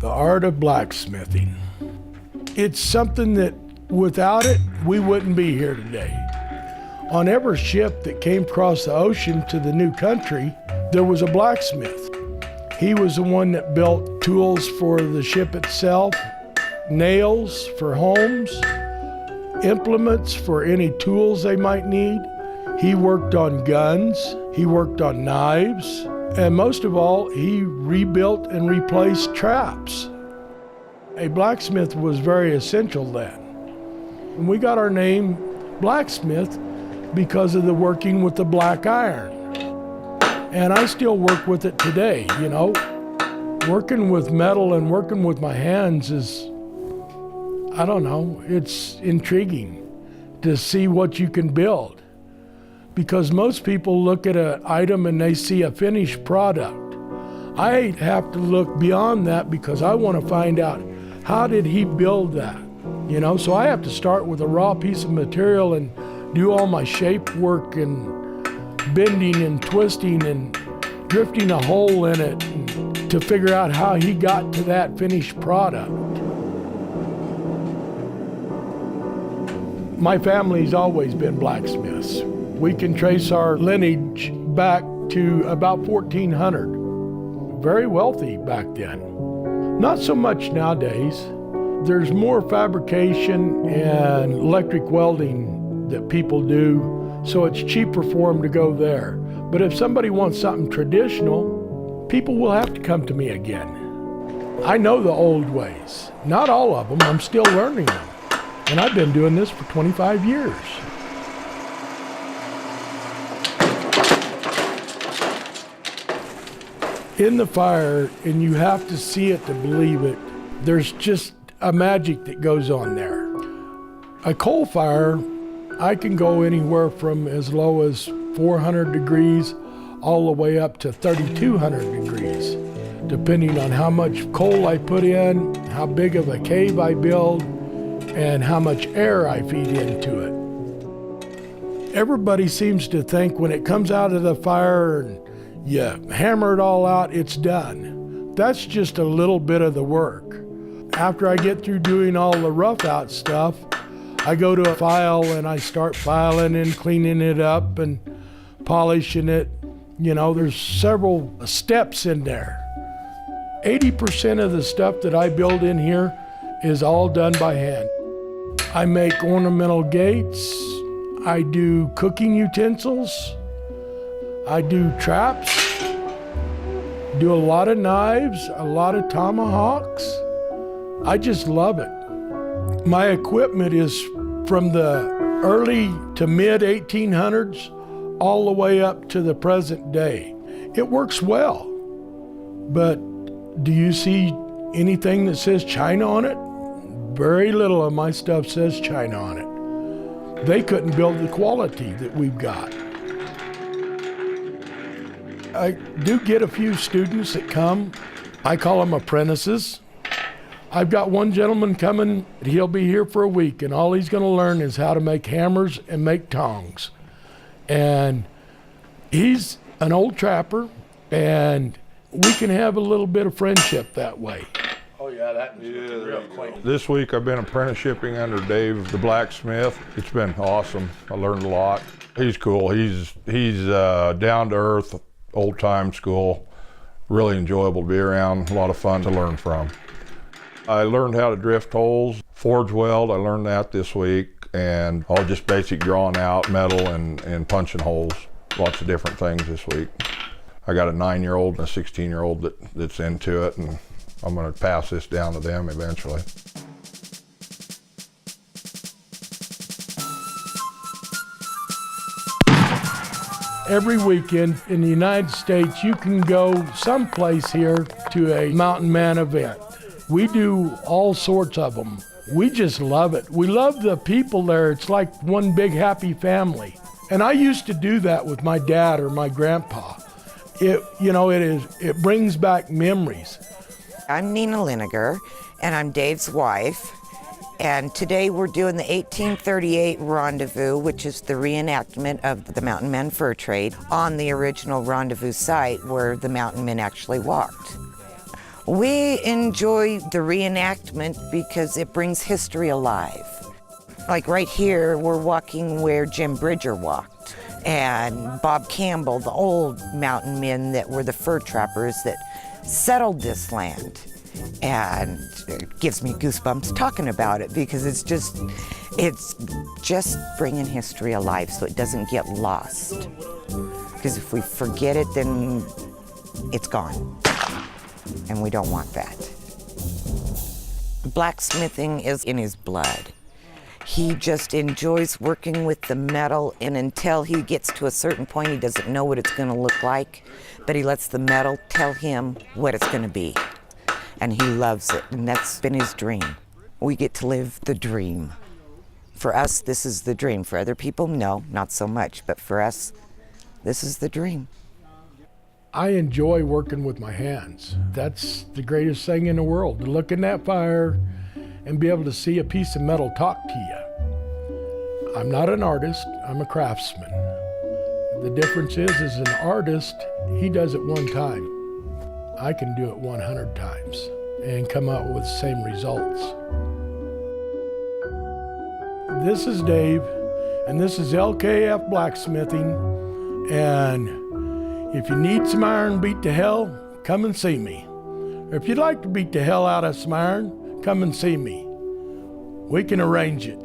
The art of blacksmithing. It's something that without it, we wouldn't be here today. On every ship that came across the ocean to the new country, there was a blacksmith. He was the one that built tools for the ship itself, nails for homes, implements for any tools they might need. He worked on guns, he worked on knives, and most of all, he rebuilt and replaced traps. A blacksmith was very essential then. And we got our name Blacksmith because of the working with the black iron. And I still work with it today, you know. Working with metal and working with my hands is, I don't know, it's intriguing to see what you can build. Because most people look at an item and they see a finished product. I have to look beyond that because I want to find out, how did he build that? You know, so I have to start with a raw piece of material and do all my shape work and bending and twisting and drifting a hole in it to figure out how he got to that finished product. My family's always been blacksmiths. We can trace our lineage back to about 1400. Very wealthy back then. Not so much nowadays. There's more fabrication and electric welding that people do, so it's cheaper for them to go there. But if somebody wants something traditional, people will have to come to me again. I know the old ways. Not all of them, I'm still learning them. And I've been doing this for 25 years. In the fire, and you have to see it to believe it, there's just a magic that goes on there. A coal fire, I can go anywhere from as low as 400 degrees all the way up to 3,200 degrees, depending on how much coal I put in, how big of a cave I build, and how much air I feed into it. Everybody seems to think when it comes out of the fire and you hammer it all out, it's done. That's just a little bit of the work. After I get through doing all the rough out stuff, I go to a file and I start filing and cleaning it up and polishing it. You know, there's several steps in there. 80% of the stuff that I build in here is all done by hand. I make ornamental gates, I do cooking utensils, I do traps, do a lot of knives, a lot of tomahawks. I just love it. My equipment is from the early to mid 1800s all the way up to the present day. It works well, but do you see anything that says China on it? Very little of my stuff says China on it. They couldn't build the quality that we've got. I do get a few students that come. I call them apprentices. I've got one gentleman coming, he'll be here for a week, and all he's gonna learn is how to make hammers and make tongs. And he's an old trapper, and we can have a little bit of friendship that way. Oh yeah, that was real quaint. This week I've been apprenticeshipping under Dave the blacksmith. It's been awesome. I learned a lot. He's cool. He's down to earth, old time school. Really enjoyable to be around. A lot of fun to learn from. I learned how to drift holes, forge weld. I learned that this week, and all just basic drawing out metal and punching holes. Lots of different things this week. I got a 9-year-old and a 16-year-old that's into it, and I'm going to pass this down to them eventually. Every weekend in the United States, you can go someplace here to a Mountain Man event. We do all sorts of them. We just love it. We love the people there. It's like one big happy family. And I used to do that with my dad or my grandpa. It brings back memories. I'm Nina Leniger, and I'm Dave's wife. And today we're doing the 1838 rendezvous, which is the reenactment of the Mountain Men fur trade on the original rendezvous site where the Mountain Men actually walked. We enjoy the reenactment because it brings history alive. Like right here, we're walking where Jim Bridger walked, and Bob Campbell, the old mountain men that were the fur trappers that settled this land. And it gives me goosebumps talking about it because it's just bringing history alive so it doesn't get lost. Because if we forget it, then it's gone. And we don't want that. Blacksmithing is in his blood. He just enjoys working with the metal, and until he gets to a certain point, he doesn't know what it's going to look like, but he lets the metal tell him what it's going to be. And he loves it, and that's been his dream. We get to live the dream. For us, this is the dream. For other people, no, not so much. But for us, this is the dream. I enjoy working with my hands. That's the greatest thing in the world, to look in that fire and be able to see a piece of metal talk to you. I'm not an artist, I'm a craftsman. The difference is as an artist, he does it one time. I can do it 100 times and come out with the same results. This is Dave, and this is LKF Blacksmithing, and if you need some iron beat to hell, come and see me. Or if you'd like to beat the hell out of some iron, come and see me. We can arrange it.